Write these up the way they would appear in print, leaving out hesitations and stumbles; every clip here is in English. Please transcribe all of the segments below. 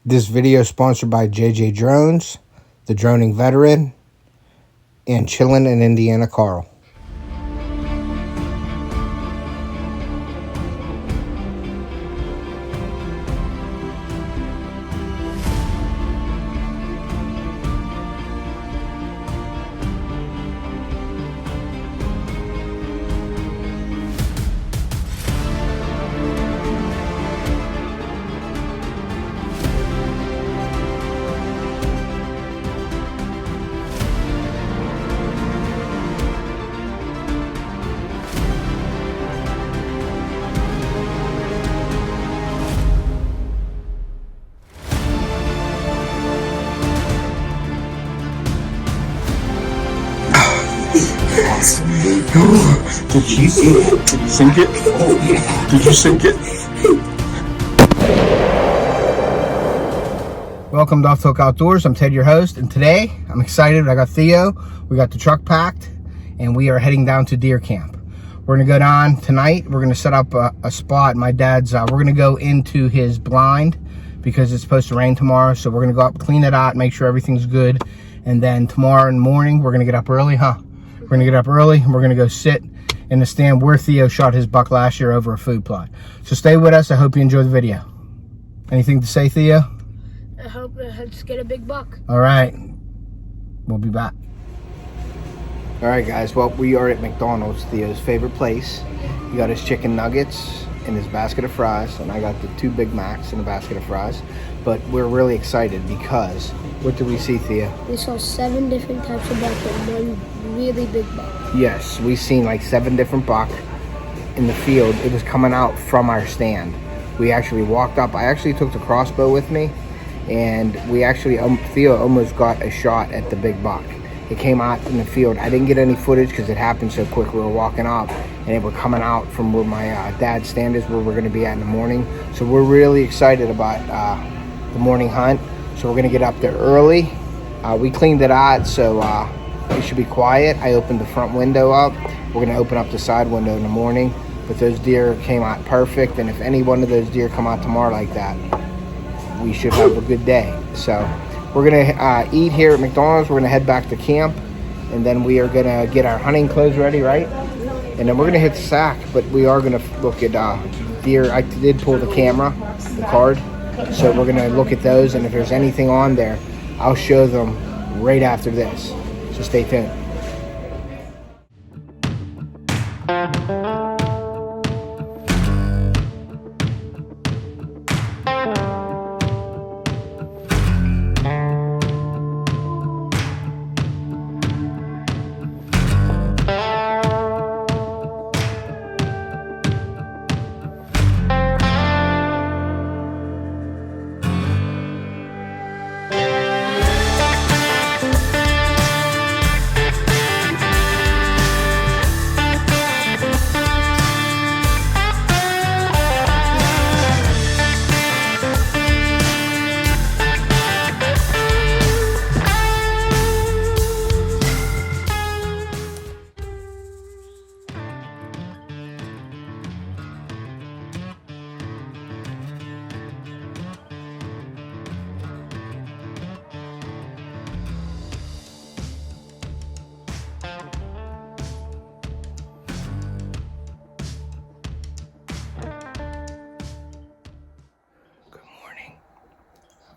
This video is sponsored by JJ Drones, the droning veteran, and Chillin' in Indiana Carl. Did you sink it? Oh, yeah. Did you sink it? Welcome to Off Talk Outdoors. I'm Ted, your host, and today I'm excited. I got Theo. We got the truck packed, and we are heading down to deer camp. We're gonna go down tonight. We're gonna set up a spot. My dad's. We're gonna go into his blind because it's supposed to rain tomorrow. So we're gonna go up, clean it out, make sure everything's good, and then tomorrow morning we're gonna get up early, We're gonna get up early and we're gonna go sit in the stand where Theo shot his buck last year over a food plot. So stay with us. I hope you enjoy the video. Anything to say, Theo? I hope let's get a big buck. All right, we'll be back. All right, guys. Well, we are at McDonald's, Theo's favorite place. He got his chicken nuggets and his basket of fries, and I got the 2 Big Macs and a basket of fries. But we're really excited because what did we see, Theo? We saw 7 different types of buck and 1 really big buck. Yes, we seen like 7 different buck in the field. It was coming out from our stand. We actually walked up. I actually took the crossbow with me, and we actually Theo almost got a shot at the big buck. It came out in the field. I didn't get any footage because it happened so quick. We were walking up and they were coming out from where my dad's stand is, where we're going to be at in the morning. So we're really excited about the morning hunt. So we're going to get up there early. We cleaned it out, so it should be quiet. I opened the front window up. We're going to open up the side window in the morning. But those deer came out perfect, and if any one of those deer come out tomorrow like that, we should have a good day. So we're gonna eat here at McDonald's. We're gonna head back to camp, and then we are gonna get our hunting clothes ready, right? And then we're gonna hit the sack, but we are gonna look at deer. I did pull the camera, the card, so we're gonna look at those, and if there's anything on there, I'll show them right after this. So stay tuned.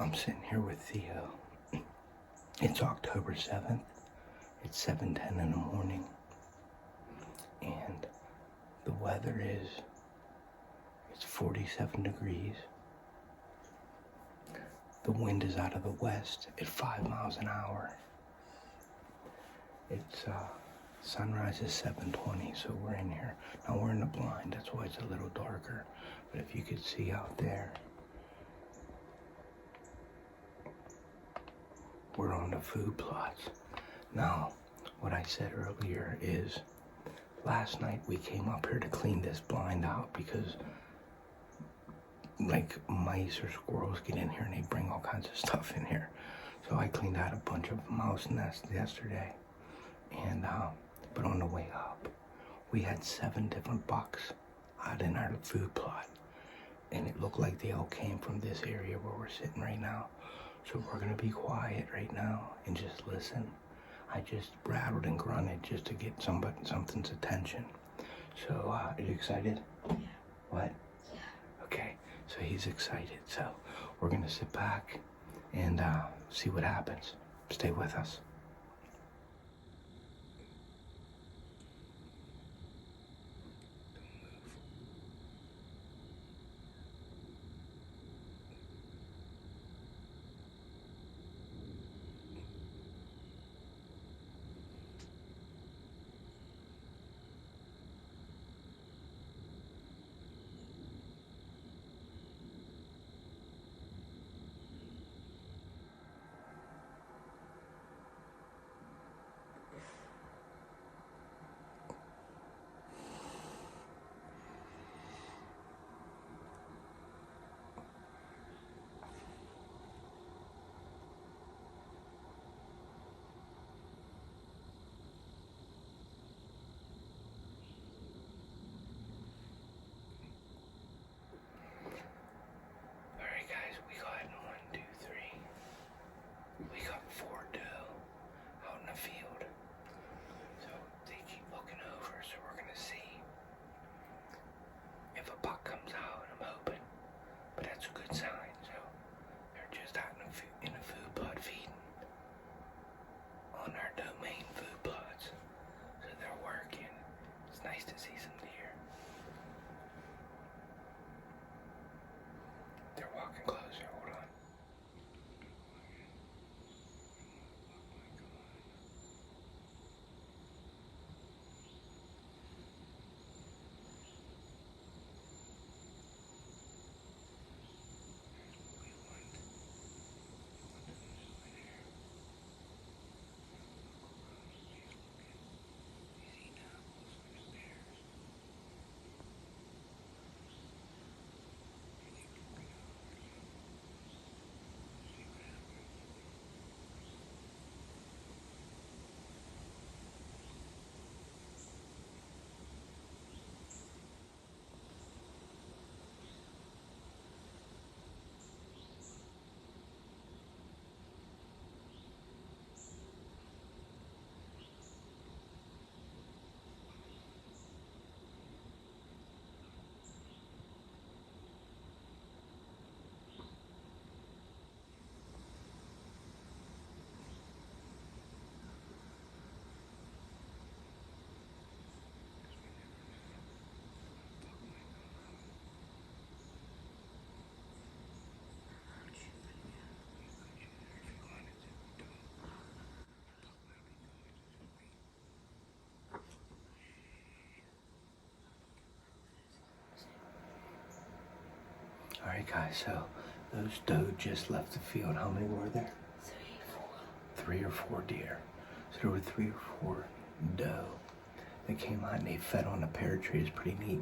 I'm sitting here with Theo. It's October 7th. It's 7:10 in the morning. And the weather it's 47 degrees. The wind is out of the west at 5 miles an hour. It's sunrise is 7:20, so we're in here. Now we're in the blind, that's why it's a little darker. But if you could see out there, we're on the food plots. Now, what I said earlier is, last night we came up here to clean this blind out because like mice or squirrels get in here and they bring all kinds of stuff in here. So I cleaned out a bunch of mouse nests yesterday. And, but on the way up, we had 7 different bucks out in our food plot. and it looked like they all came from this area where we're sitting right now. So we're gonna be quiet right now and just listen. I just rattled and grunted just to get something's attention. So, are you excited? Yeah. What? Yeah. Okay, so he's excited. So we're gonna sit back and see what happens. Stay with us. All right, guys, so those doe just left the field. How many were there? 3 or 4 deer. So there were 3 or 4 doe. They came out and they fed on the pear trees, pretty neat.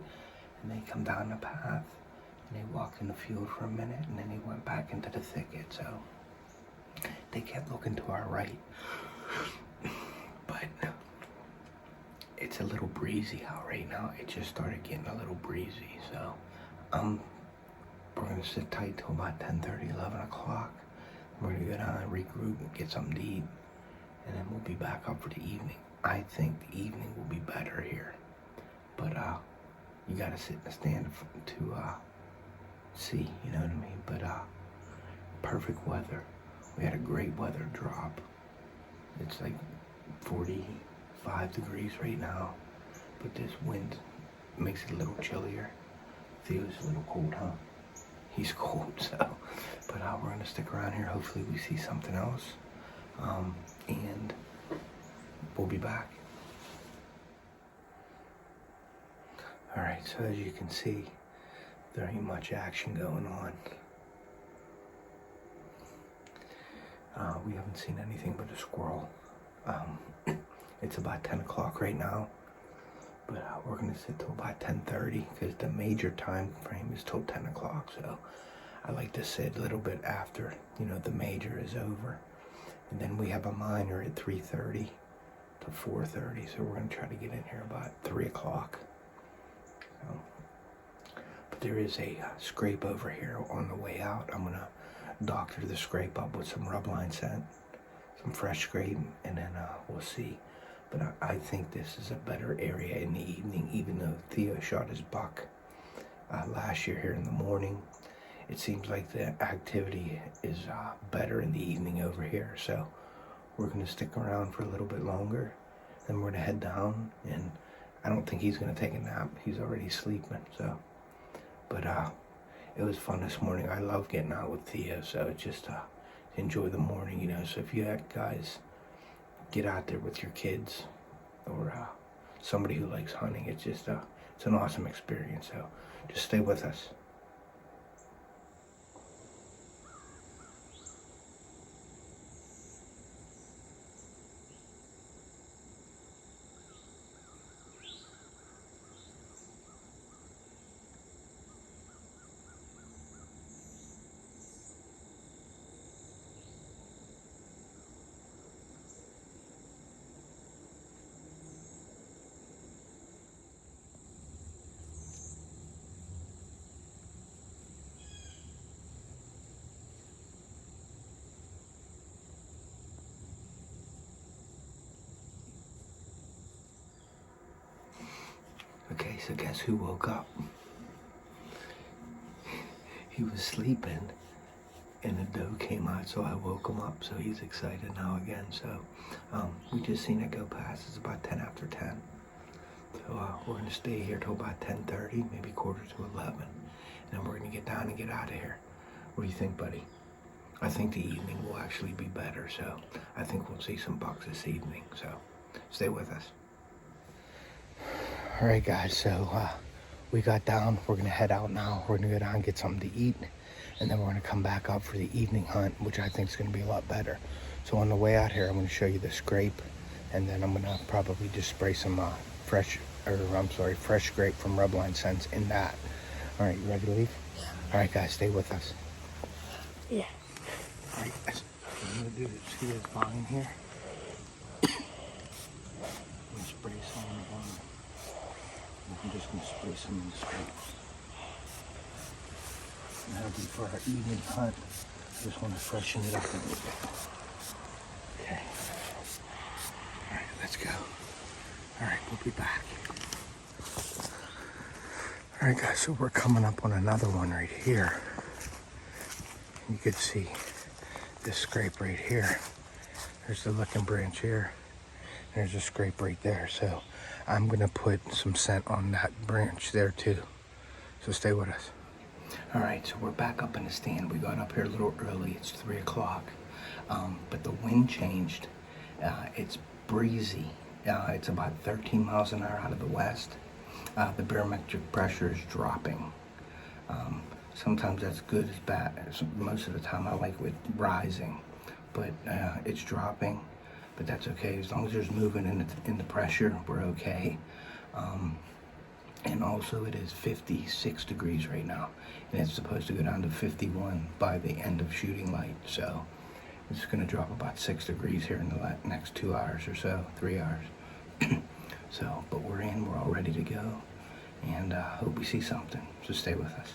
And they come down the path and they walked in the field for a minute and then they went back into the thicket. So they kept looking to our right. But it's a little breezy out right now. It just started getting a little breezy. So we're gonna sit tight till about 10:30, 11 o'clock. We're gonna go down and regroup and get something to eat. And then we'll be back up for the evening. I think the evening will be better here. But you gotta sit in the stand to see, you know what I mean? But perfect weather. We had a great weather drop. It's like 45 degrees right now. But this wind makes it a little chillier. Theo's a little cold, huh? He's cold, so. But we're gonna stick around here. Hopefully we see something else. And we'll be back. All right, so as you can see, there ain't much action going on. We haven't seen anything but a squirrel. It's about 10 o'clock right now, but we're gonna sit till about 10:30 because the major time frame is till 10 o'clock. So I like to sit a little bit after, you know, the major is over. And then we have a minor at 3:30 to 4:30. So we're gonna try to get in here about 3 o'clock. So, But there is a scrape over here on the way out. I'm gonna doctor the scrape up with some rubline scent, some fresh scrape, and then we'll see. But I think this is a better area in the evening, even though Theo shot his buck last year here in the morning. It seems like the activity is better in the evening over here. So we're gonna stick around for a little bit longer. Then we're gonna head down, and I don't think he's gonna take a nap. He's already sleeping, so. But it was fun this morning. I love getting out with Theo, so it's just enjoy the morning, you know. So if you guys get out there with your kids or somebody who likes hunting, it's just it's an awesome experience. So just stay with us. Okay, so guess who woke up? He was sleeping, and the doe came out, so I woke him up. So he's excited now again. So we just seen it go past. It's about 10 after 10. So we're gonna stay here till about 10:30, maybe quarter to 11, and then we're gonna get down and get out of here. What do you think, buddy? I think the evening will actually be better. So I think we'll see some bucks this evening. So stay with us. All right, guys, so we got down. We're gonna head out now. We're gonna go down and get something to eat, and then we're gonna come back up for the evening hunt, which I think is gonna be a lot better. So on the way out here, I'm gonna show you the scrape, and then I'm gonna probably just spray some fresh scrape from rubline scents in that. All right, you ready to leave? Yeah. All right, guys, stay with us. Yeah. All right, guys, what I'm gonna do is see this vine here. I'm gonna spray some on the vine. I'm just going to spray some in the scrape. And that'll be for our evening hunt. I just want to freshen it up a little bit. Okay. All right, let's go. All right, we'll be back. All right, guys, so we're coming up on another one right here. You can see this scrape right here. There's the licking branch here. There's a scrape right there. So I'm gonna put some scent on that branch there too. So stay with us. All right, so we're back up in the stand. We got up here a little early. It's 3 o'clock, but the wind changed. It's breezy. It's about 13 miles an hour out of the west. The barometric pressure is dropping. Sometimes that's good as bad. Most of the time I like it rising, but it's dropping. But that's okay, as long as there's movement in the pressure, we're okay. And also it is 56 degrees right now, and it's supposed to go down to 51 by the end of shooting light. So it's gonna drop about 6 degrees here in the next 2 hours or so, 3 hours. So, but we're in, we're all ready to go, and hope we see something, so stay with us.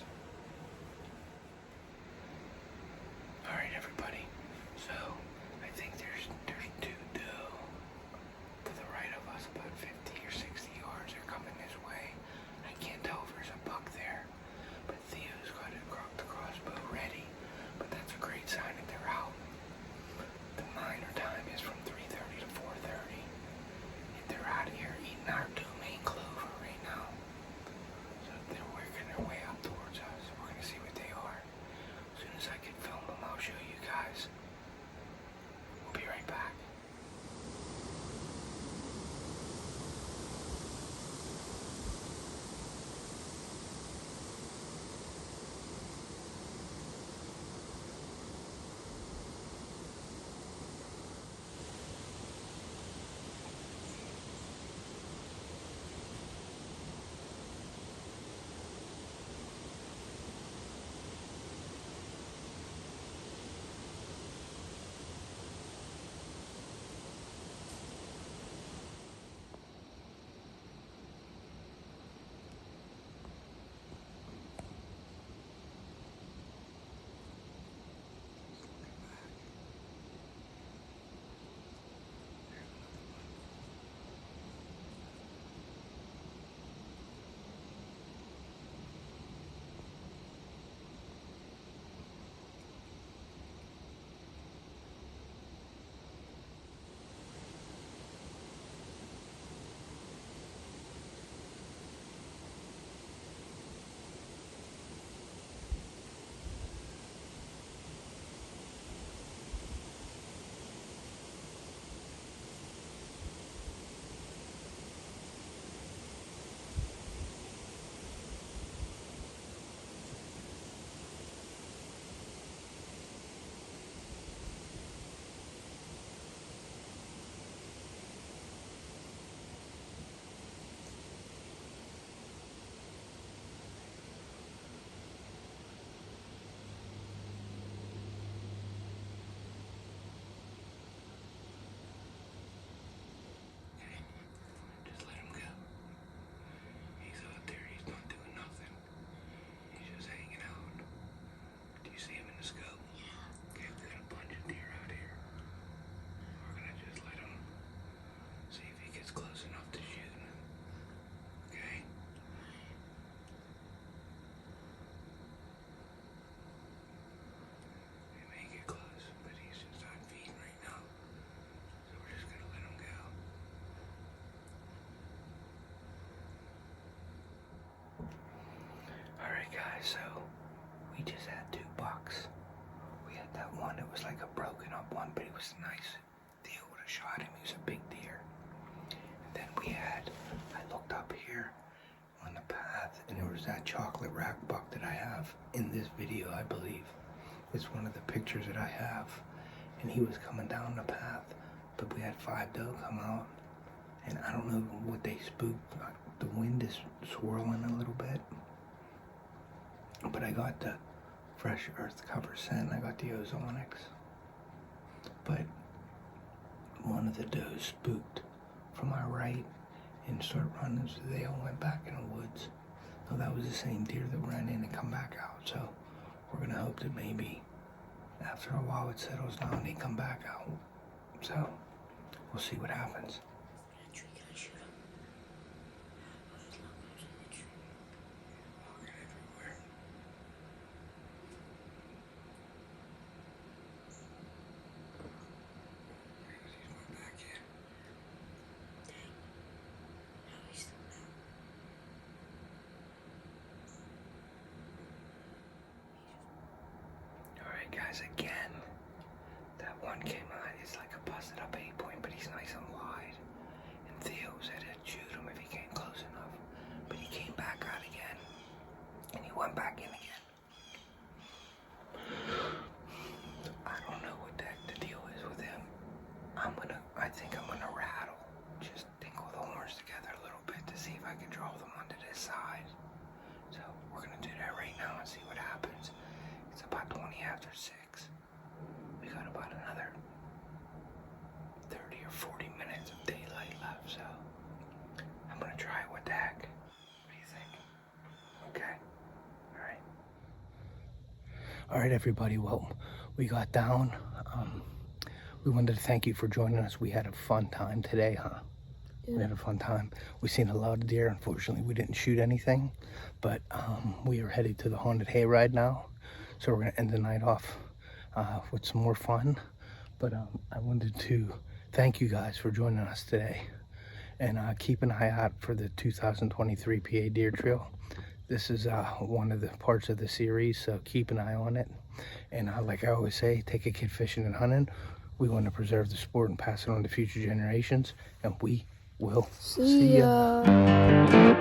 All right, everybody, so I think there's 2 doe to the right of us, about 50 or 60 yards. They're coming this way. I can't tell if there's a buck there, but Theo's got the crossbow ready, but that's a great sign that they're out. The minor time is from 3:30 to 4:30. And they're out of here eating our domain clover right now. So they're working their way up towards us. just had 2 bucks. We had that one, it was like a broken up one, but he was nice. Theo would have shot him, he was a big deer. And then we had, I looked up here on the path, and there was that chocolate rack buck that I have in this video, I believe. It's one of the pictures that I have. And he was coming down the path, but we had 5 doe come out. And I don't know what they spooked. The wind is swirling a little bit. But I got the fresh earth cover scent. I got the ozonics. But one of the does spooked from my right and started running, so they all went back in the woods. So that was the same deer that ran in and come back out. So we're gonna hope that maybe after a while it settles down and they come back out. So we'll see what happens. Guys, again, that one came out. It's like a busted up 8-point, but he's nice and wide. And Theo said he'd shoot him if he came close enough. But he came back out again. And he went back in again. I don't know what the heck the deal is with him. I think I'm gonna rattle. Just tinkle the horns together a little bit to see if I can draw them onto this side. So we're gonna do that right now and see what happens. It's about 20 after 6. We got about another 30 or 40 minutes of daylight left, so I'm gonna try it. What the heck? What do you think? Okay. All right, everybody. Well, we got down. We wanted to thank you for joining us. We had a fun time today, huh? Yeah. We had a fun time. We seen a lot of deer. Unfortunately, we didn't shoot anything, but we are headed to the haunted hayride now. So we're gonna end the night off with some more fun. But I wanted to thank you guys for joining us today. And keep an eye out for the 2023 PA Deer Trail. This is one of the parts of the series, so keep an eye on it. And like I always say, take a kid fishing and hunting. We want to preserve the sport and pass it on to future generations. And we will see ya.